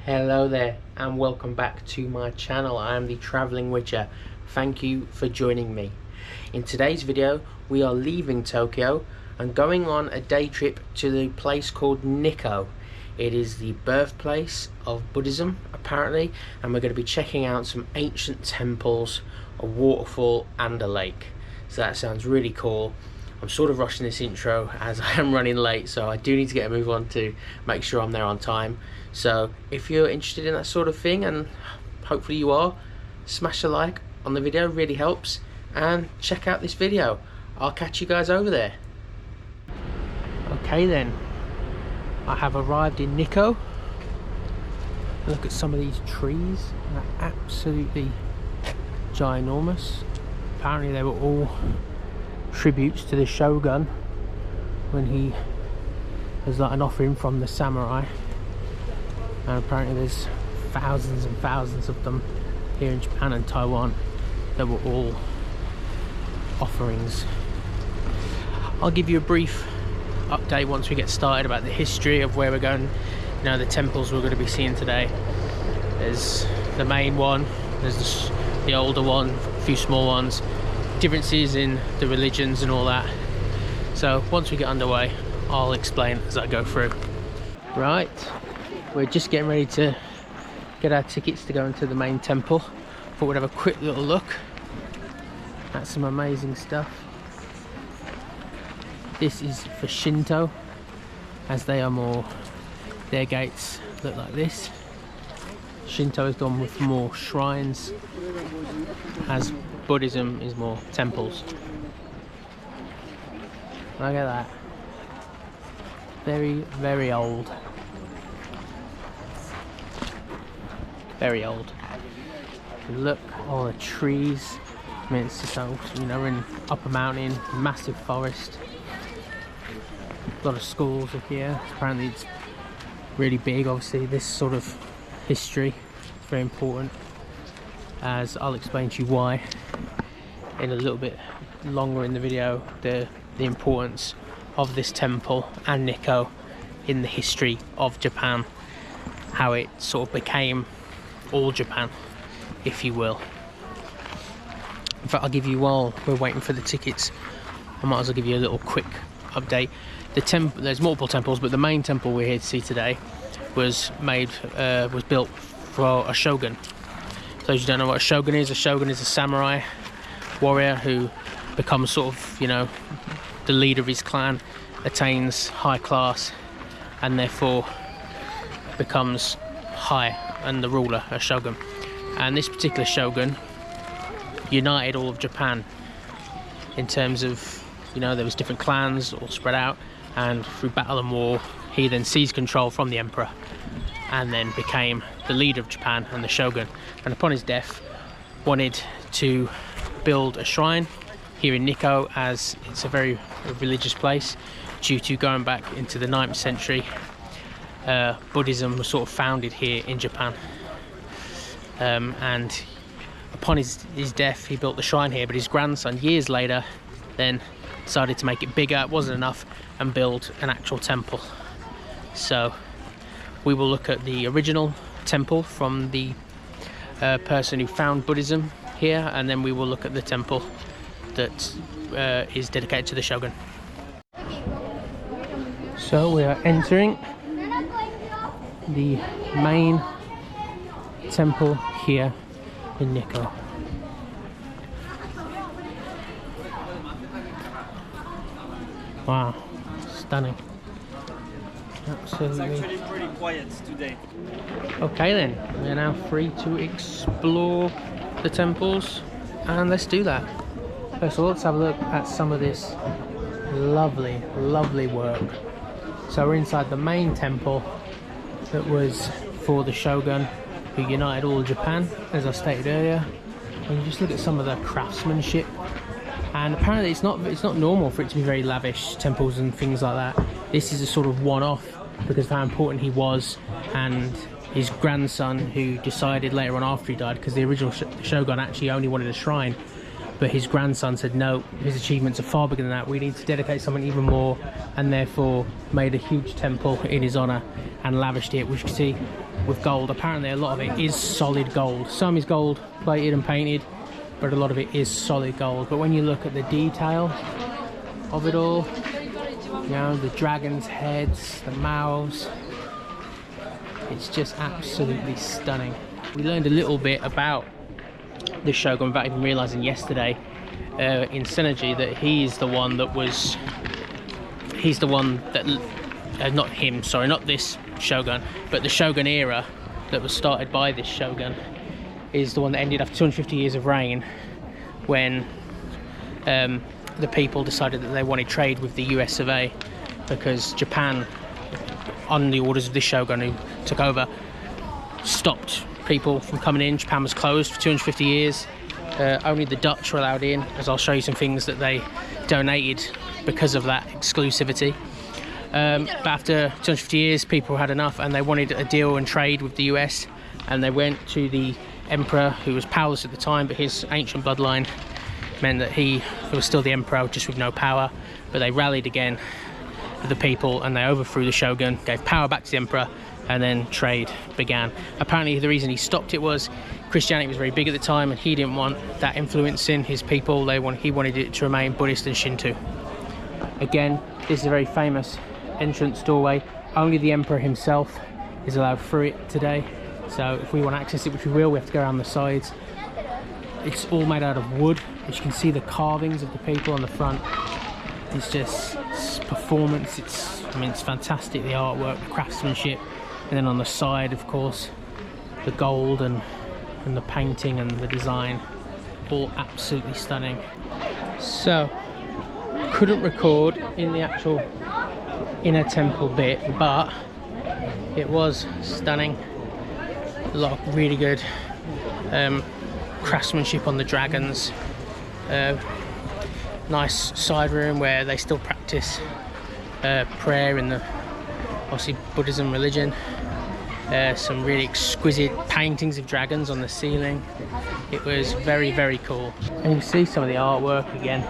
Hello there and welcome back to my channel. I am the Travelling Witcher. Thank you for joining me. In today's video we are leaving Tokyo and going on a day trip to the place called Nikko. It is the birthplace of Buddhism apparently, and we're going to be checking out some ancient temples, a waterfall and a lake. So that sounds really cool. I'm sort of rushing this intro as I am running late, so I do need to get a move on to make sure I'm there on time. So if you're interested in that sort of thing, and hopefully you are, smash a like on the video, really helps, and check out this video. I'll catch you guys over there. Okay then, I have arrived in Nikko. Look at some of these trees, they're absolutely ginormous. Apparently they were all tributes to the shogun when he was like an offering from the samurai, and apparently there's thousands and thousands of them here in Japan and Taiwan that were all offerings. I'll give you a brief update once we get started about the history of where we're going. You know, the temples we're going to be seeing today. There's the main one, there's the older one, a few small ones, differences in the religions and all that. So once we get underway I'll explain as I go through. Right, we're just getting ready to get our tickets to go into the main temple. Thought we'd have a quick little look at some amazing stuff. This is for Shinto, as they are more, their gates look like this. Shinto is done with more shrines, as Buddhism is more temples. Look at that. Very, very old. Very old. Look, all the trees. I mean, it's just, you know, we're in upper mountain, massive forest. A lot of schools up here. Apparently it's really big. Obviously this sort of history is very important, as I'll explain to you why in a little bit longer in the video, the importance of this temple and Nikko in the history of Japan, how it sort of became all Japan, if you will. In fact, I'll give you, while we're waiting for the tickets, I might as well give you a little quick update. There's multiple temples, but the main temple we're here to see today was built for a shogun. So if you don't know what a shogun is a samurai warrior who becomes sort of, you know, the leader of his clan, attains high class, and therefore becomes high and the ruler, a shogun. And this particular shogun united all of Japan in terms of, you know, there was different clans all spread out, and through battle and war he then seized control from the emperor and then became the leader of Japan and the shogun, and upon his death wanted to build a shrine here in Nikko, as it's a very religious place due to going back into the 9th century. Buddhism was sort of founded here in Japan, and upon his death he built the shrine here, but his grandson years later then decided to make it bigger. It wasn't enough, and build an actual temple. So we will look at the original temple from the person who found Buddhism here, and then we will look at the temple that is dedicated to the shogun. So we are entering the main temple here in Nikko. Wow, stunning. Absolutely. It's actually pretty quiet today. Okay then, we're now free to explore the temples, and let's do that. First of all, let's have a look at some of this lovely, lovely work. So we're inside the main temple that was for the shogun who united all of Japan, as I stated earlier. And you just look at some of the craftsmanship, and apparently it's not normal for it to be very lavish temples and things like that. This is a sort of one-off because of how important he was, and his grandson, who decided later on after he died, because the original shogun actually only wanted a shrine, but his grandson said no, his achievements are far bigger than that, we need to dedicate something even more, and therefore made a huge temple in his honor and lavished it, which you can see with gold. Apparently a lot of it is solid gold. Some is gold plated and painted, but a lot of it is solid gold. But when you look at the detail of it all, you know, the dragon's heads, the mouths, it's just absolutely stunning. We learned a little bit about the Shogun without even realizing yesterday in Synergy that he's the one that not him, sorry, not this Shogun, but the Shogun era that was started by this Shogun is the one that ended after 250 years of reign, when the people decided that they wanted trade with the US of A, because Japan, on the orders of this Shogun who took over, stopped people from coming in. Japan was closed for 250 years. Only the Dutch were allowed in, as I'll show you some things that they donated because of that exclusivity. But after 250 years, people had enough and they wanted a deal and trade with the US, and they went to the emperor, who was powerless at the time, but his ancient bloodline meant that he was still the emperor, just with no power. But they rallied again with the people and they overthrew the Shogun, gave power back to the emperor, and then trade began. Apparently the reason he stopped it was Christianity was very big at the time and he didn't want that influencing his people. He wanted it to remain Buddhist and Shinto. Again, this is a very famous entrance doorway. Only the emperor himself is allowed through it today, so if we want to access it, which we will, we have to go around the sides. It's all made out of wood, as you can see the carvings of the people on the front. It's just performance. It's fantastic, the artwork, the craftsmanship, and then on the side, of course, the gold and the painting and the design, all absolutely stunning. So couldn't record in the actual inner temple bit, but it was stunning. A lot of really good craftsmanship on the dragons. Nice side room where they still practice prayer in the, obviously, Buddhism religion. Some really exquisite paintings of dragons on the ceiling. It was very, very cool. And you see some of the artwork again.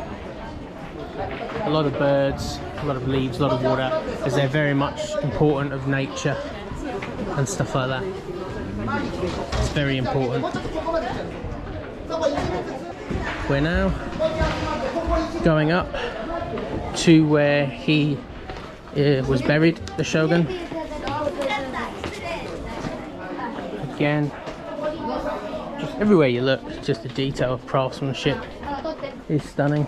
A lot of birds, a lot of leaves, a lot of water, as they're very much important of nature and stuff like that. It's very important. We're now going up to where he was buried, the Shogun. Again, just everywhere you look, just the detail of craftsmanship is stunning.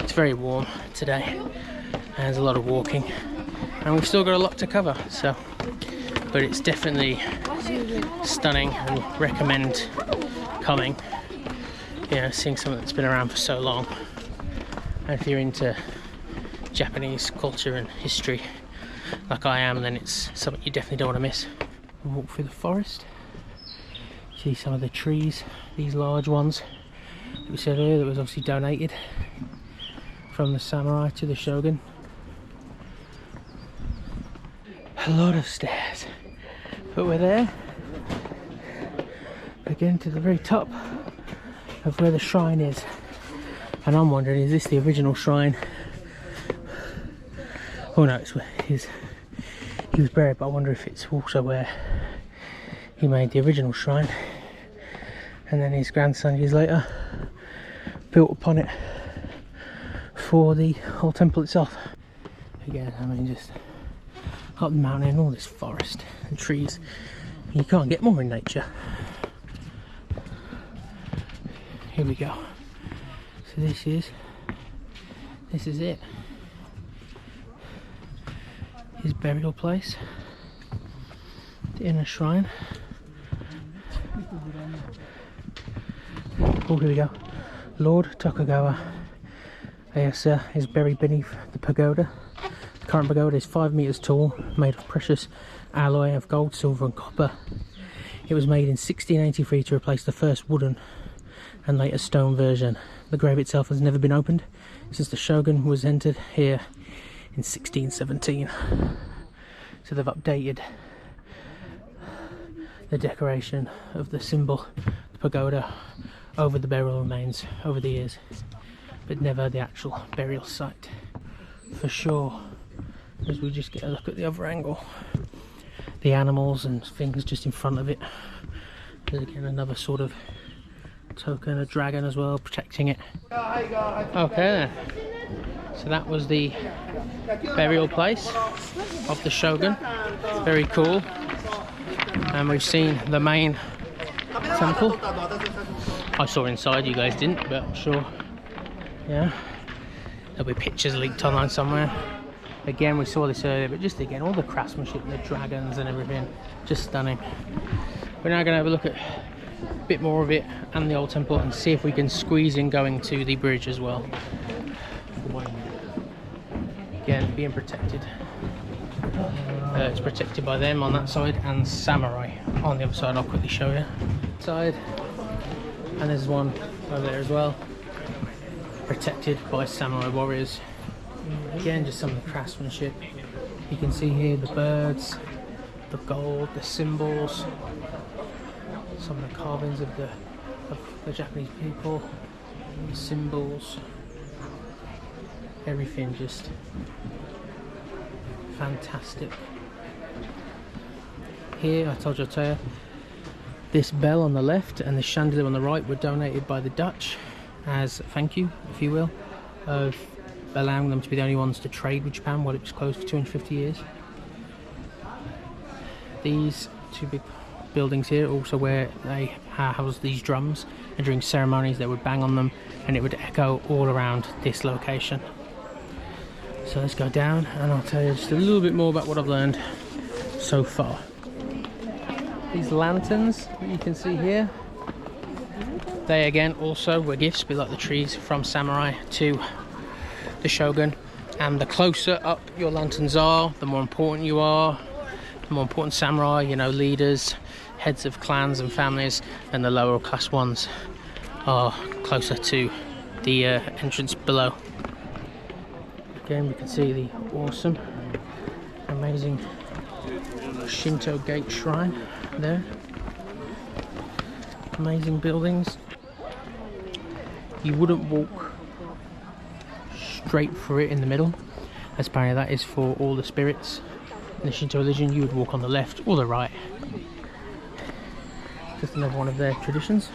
It's very warm today, and there's a lot of walking, and we've still got a lot to cover, so, but it's definitely stunning and recommend coming, you know, seeing something that's been around for so long. And if you're into Japanese culture and history like I am, then it's something you definitely don't want to miss. Walk through the forest, see some of the trees, these large ones that we said earlier that was obviously donated from the samurai to the Shogun. A lot of stairs, but we're there again to the very top of where the shrine is, and I'm wondering, is this the original shrine? Oh no, it's where he was buried, but I wonder if it's also where he made the original shrine, and then his grandson years later built upon it for the whole temple itself. Again, I mean, just up the mountain, all this forest and trees, you can't get more in nature. Here we go. So this is it. His burial place, the inner shrine. Oh, here we go. Lord Tokugawa Ieyasu is buried beneath the pagoda. The current pagoda is 5 meters tall, made of precious alloy of gold, silver and copper. It was made in 1683 to replace the first wooden and later stone version. The grave itself has never been opened since the Shogun was entered here in 1617. So they've updated the decoration of the symbol, the pagoda, over the burial remains over the years, but never the actual burial site. For sure, as we just get a look at the other angle. The animals and things just in front of it. There's again another sort of token, a dragon as well, protecting it. Okay then. So that was the burial place of the shogun. Very cool. And we've seen the main temple. I saw inside, you guys didn't, but I'm sure, yeah, there'll be pictures leaked online somewhere. Again, we saw this earlier, but just again, all the craftsmanship, the dragons and everything, just stunning. We're now going to have a look at a bit more of it and the old temple and see if we can squeeze in going to the bridge as well. Again, being protected. It's protected by them on that side and samurai on the other side. I'll quickly show you. Side, and there's one over there as well, protected by samurai warriors. Again, just some of the craftsmanship. You can see here the birds, the gold, the symbols, some of the carvings of the Japanese people, the symbols, everything just fantastic. Here, I told you, I'll tell you, this bell on the left and the chandelier on the right were donated by the Dutch as thank you, if you will, of allowing them to be the only ones to trade with Japan while it was closed for 250 years. These two big buildings here also where they house these drums, and during ceremonies they would bang on them and it would echo all around this location. So let's go down and I'll tell you just a little bit more about what I've learned so far. These lanterns that you can see here, they again also were gifts, be like the trees, from samurai to the shogun. And the closer up your lanterns are, the more important you are, the more important samurai, you know, leaders, heads of clans and families, and the lower class ones are closer to the entrance below. Again, we can see the awesome, amazing Shinto gate shrine there. Amazing buildings. You wouldn't walk straight through it in the middle, as apparently that is for all the spirits in the Shinto religion. You would walk on the left or the right. Just another one of their traditions.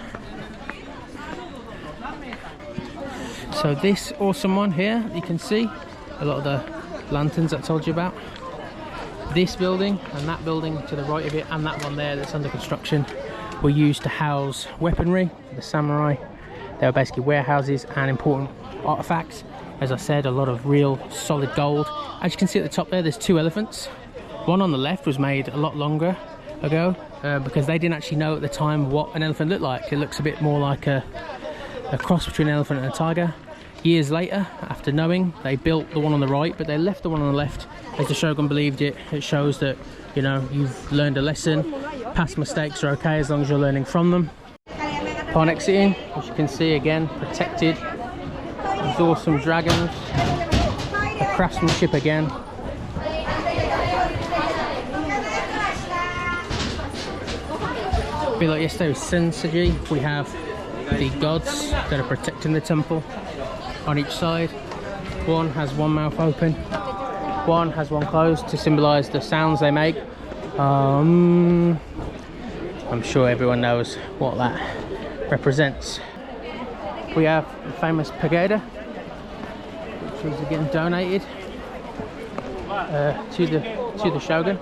So this awesome one here, you can see a lot of the lanterns I told you about. This building and that building to the right of it and that one there that's under construction were used to house weaponry for the samurai. They were basically warehouses and important artifacts. As I said, a lot of real solid gold. As you can see at the top there, there's two elephants. One on the left was made a lot longer ago because they didn't actually know at the time what an elephant looked like. It looks a bit more like a cross between an elephant and a tiger. Years later, after knowing, they built the one on the right, but they left the one on the left as the shogun believed it. It shows that, you know, you've learned a lesson. Past mistakes are okay as long as you're learning from them. Upon exiting, as you can see again, protected. These awesome dragons. The craftsmanship again. A bit like yesterday with Senseji, we have the gods that are protecting the temple on each side. One has one mouth open, one has one closed to symbolise the sounds they make. I'm sure everyone knows what that represents. We have the famous pagoda, which was again donated to the shogun.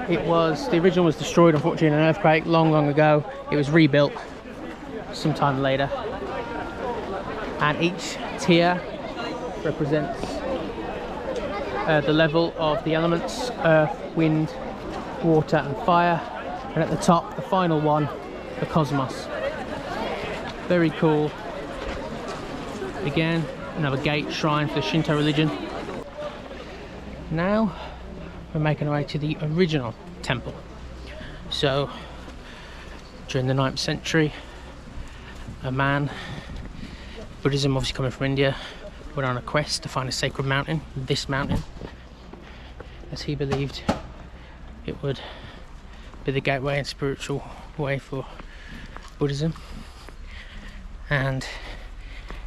The original was destroyed unfortunately in an earthquake long ago. It was rebuilt sometime later, and each tier represents the level of the elements: earth, wind, water and fire, and at the top, the final one, the cosmos. Very cool. Again, another gate shrine for the Shinto religion. Now we're making our way to the original temple. So during the 9th century, a man, Buddhism obviously coming from India, went on a quest to find a sacred mountain, this mountain, as he believed it would be the gateway and spiritual way for Buddhism. And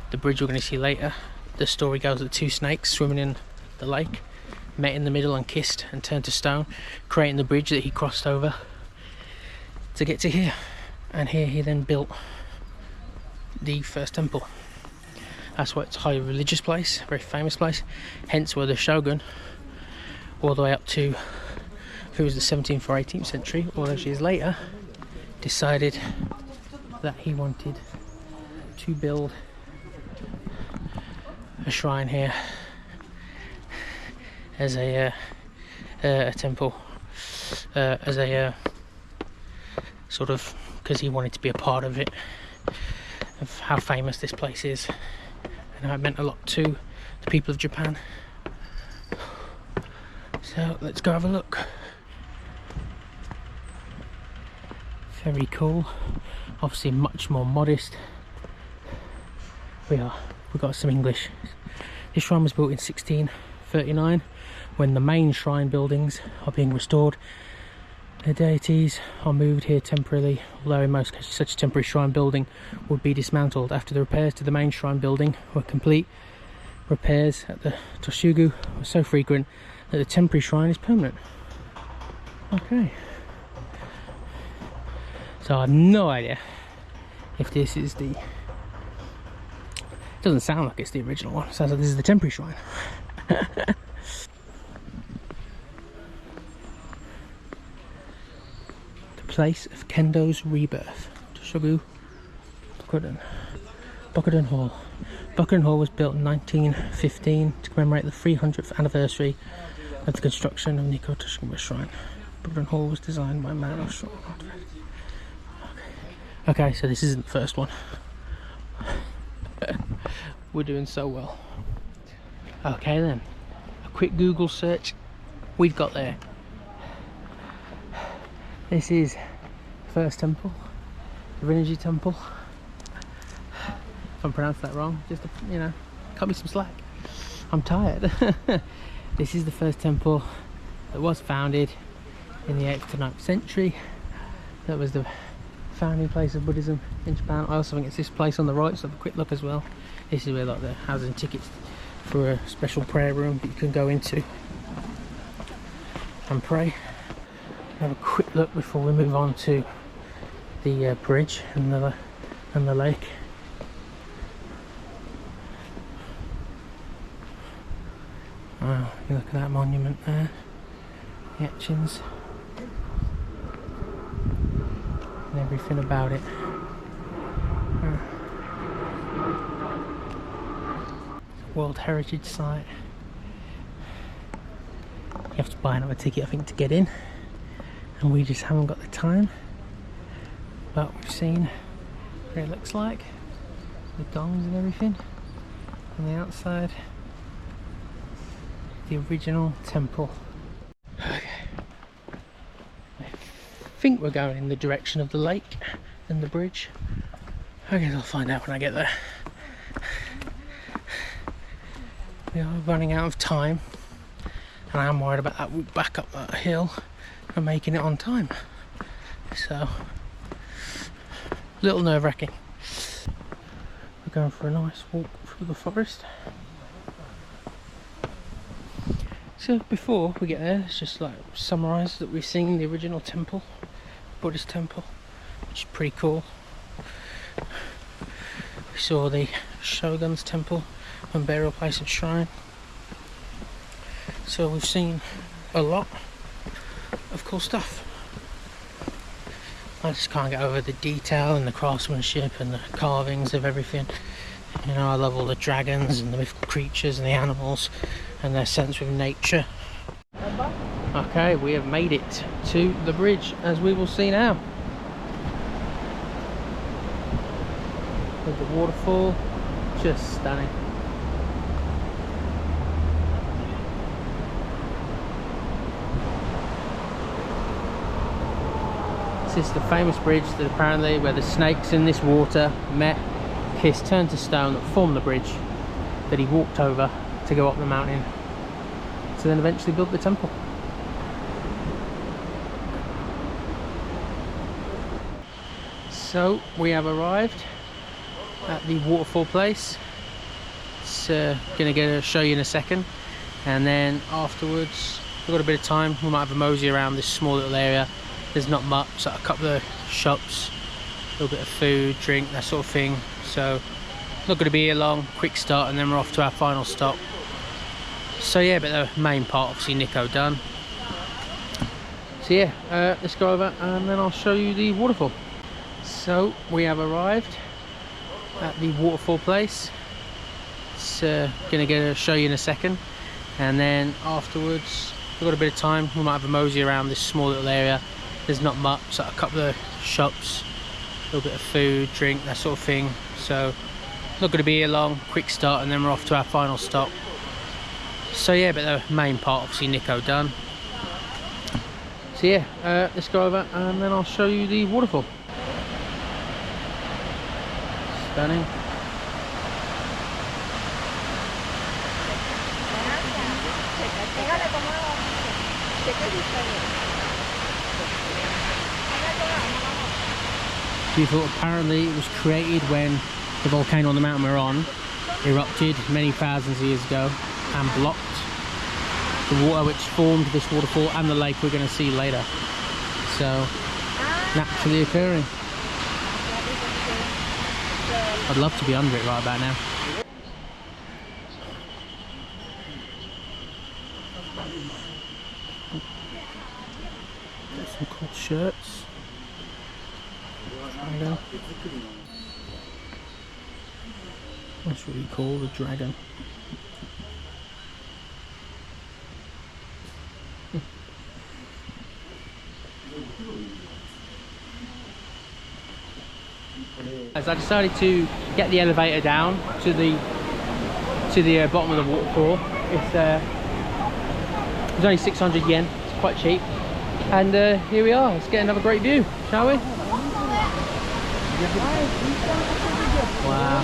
the bridge we're going to see later the story goes that two snakes swimming in the lake met in the middle and kissed and turned to stone, creating the bridge that he crossed over to get to here. And here he then built the first temple. That's why it's a highly religious place, a very famous place, hence where the shogun, all the way up to, if it was the 17th or 18th century, all those years later, decided that he wanted to build a shrine here as a temple, as a sort of, because he wanted to be a part of it, of how famous this place is and how it meant a lot to the people of Japan. So let's go have a look. Very cool, obviously much more modest. We've got some English. This shrine was built in 1639 when the main shrine buildings are being restored. The deities are moved here temporarily, although in most cases such a temporary shrine building would be dismantled after the repairs to the main shrine building were complete. Repairs at the Tochigi were so frequent that the temporary shrine is permanent. Okay. So I have no idea if this is the... It doesn't sound like it's the original one. It sounds like this is the temporary shrine. The place of Kendo's rebirth. Tochigi Prefecture Hall. Bokuden Hall was built in 1915 to commemorate the 300th anniversary of the construction of Nikko Tochigi Shrine. Bokuden Hall was designed by man of Shrine. Okay, so this isn't the first one. We're doing so well. Okay then, a quick Google search. We've got there. This is first temple, the Rinpoche temple. If I pronounced that wrong, just you know, cut me some slack. I'm tired. This is the first temple that was founded in the 8th to 9th century. That was the founding place of Buddhism in Japan. I also think it's this place on the right, so have a quick look as well. This is where like the housing tickets for a special prayer room that you can go into and pray. Have a quick look before we move on to the bridge and the lake. Wow, you look at that monument there, the etchings and everything about it. World Heritage Site. You have to buy another ticket I think to get in, and we just haven't got the time, but we've seen what it looks like, the gongs and everything on the outside. The original temple. Okay. I think we're going in the direction of the lake and the bridge. I guess I'll find out when I get there. We are running out of time, and I am worried about that route back up that hill and making it on time. So, a little nerve-wracking. We're going for a nice walk through the forest. So before we get there, let's just like summarise that we've seen the original temple, Buddhist Temple, which is pretty cool. We saw the Shogun's Temple and burial place and shrine. So we've seen a lot of cool stuff. I just can't get over the detail and the craftsmanship and the carvings of everything. You know, I love all the dragons and the mythical creatures and the animals and their sense with nature. Okay, we have made it to the bridge, as we will see now. With the waterfall, just stunning. This is the famous bridge that apparently where the snakes in this water met, kissed, turned to stone, that formed the bridge that he walked over to go up the mountain to then eventually build the temple. So we have arrived at the waterfall place. It's gonna show you in a second, and then afterwards we've got a bit of time. We might have a mosey around this small little area. There's not much, like a couple of shops, a little bit of food, drink, that sort of thing. So not going to be here long. Quick start, and then we're off to our final stop. So yeah, but the main part, obviously Nikko done. So yeah, let's go over and then I'll show you the waterfall. So we have arrived at the waterfall place. It's gonna show you in a second, and then afterwards we've got a bit of time. We might have a mosey around this small little area. There's not much, like a couple of shops, a little bit of food, drink, that sort of thing. So not going to be here long. Quick start, and then we're off to our final stop. So yeah, but the main part, obviously Nikko done. So yeah, let's go over and then I'll show you the waterfall. Stunning. Beautiful. Apparently it was created when the volcano on the mountain we're on erupted many thousands of years ago and blocked the water which formed this waterfall and the lake we're going to see later. So naturally occurring. I'd love to be under it right about now. Got some cool shirts. Dragon. That's really cool, the dragon. As I decided to get the elevator down to the bottom of the waterfall. It's only 600 yen. It's quite cheap. And here we are. Let's get another great view, shall we? Wow.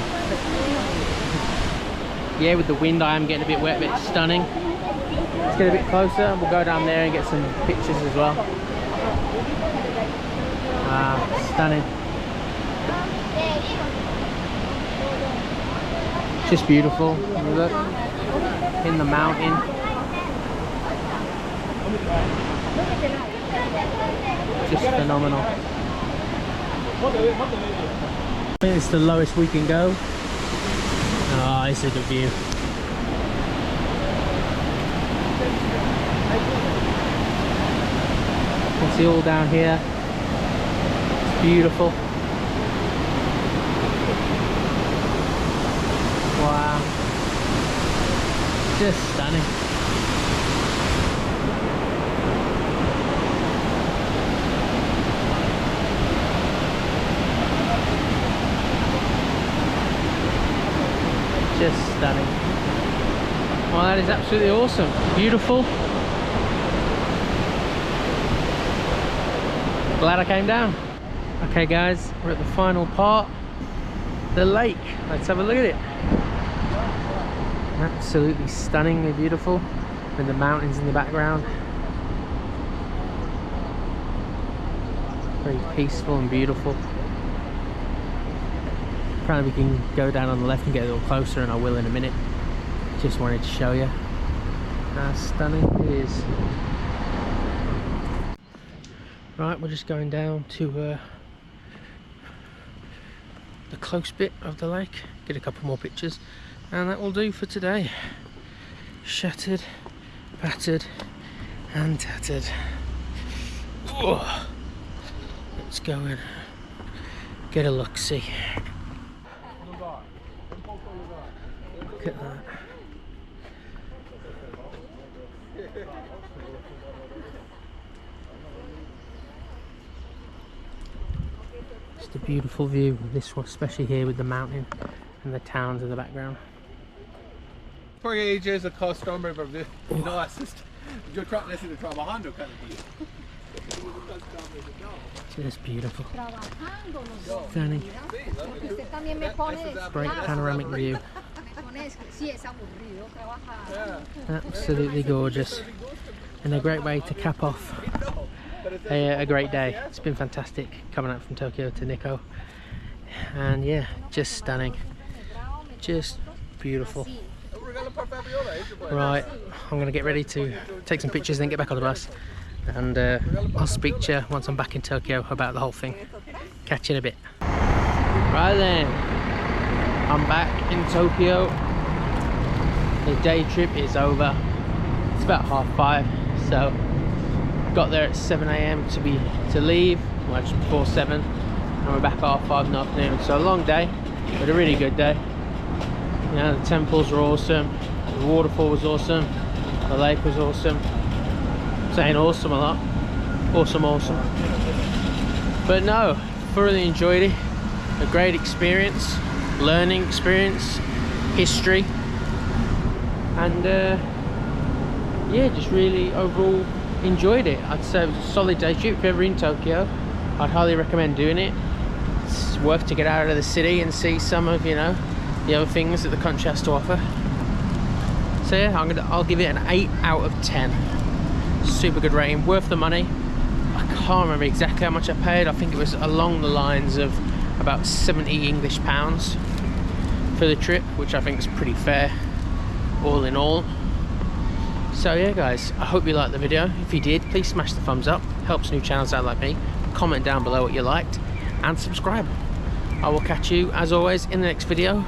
Yeah, with the wind I am getting a bit wet, but it's stunning. Let's get a bit closer and we'll go down there and get some pictures as well. Wow, stunning. Just beautiful. Look, in the mountain. Just phenomenal. It's the lowest we can go. Oh, it's a good view. You can see all down here. It's beautiful. Wow. Just stunning. Just stunning. Well, that is absolutely awesome. Beautiful. Glad I came down. Okay guys, we're at the final part. The lake. Let's have a look at it. Absolutely stunningly beautiful with the mountains in the background. Very peaceful and beautiful. Apparently we can go down on the left and get a little closer, and I will in a minute. Just wanted to show you how stunning it is. Right, we're just going down to the close bit of the lake, get a couple more pictures, and that will do for today. Shattered, battered and tattered. Oh, let's go and get a look-see. Look at that. Just a beautiful view, this one, especially here with the mountain and the towns in the background. For ages a customer no assist. Just beautiful. Stunning. Great panoramic view. Absolutely gorgeous. And a great way to cap off a great day. It's been fantastic coming out from Tokyo to Nikko. And yeah, just stunning. Just Beautiful. Right, I'm gonna get ready to take some pictures, then get back on the bus, and I'll speak to you once I'm back in Tokyo about the whole thing. Catch you in a bit. Right then, I'm back in Tokyo. The day trip is over. It's about 5:30, so got there at 7 AM to leave, well just before 7, and we're back at 5:30 in the afternoon. So a long day, but a really good day. You know, the temples were awesome, the waterfall was awesome, the lake was awesome. I'm saying awesome a lot. Awesome. But no, thoroughly enjoyed it. A great experience, learning experience, history, and yeah, just really overall enjoyed it. I'd say it was a solid day trip. If you're ever in Tokyo, I'd highly recommend doing it. It's worth to get out of the city and see some of, you know, the other things that the country has to offer. So yeah, I'll give it an 8 out of 10. Super good rating, worth the money. I can't remember exactly how much I paid. I think it was along the lines of about 70 English pounds for the trip, which I think is pretty fair all in all. So yeah guys, I hope you liked the video. If you did, please smash the thumbs up, helps new channels out like me. Comment down below what you liked and subscribe. I will catch you as always in the next video.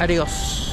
Adios.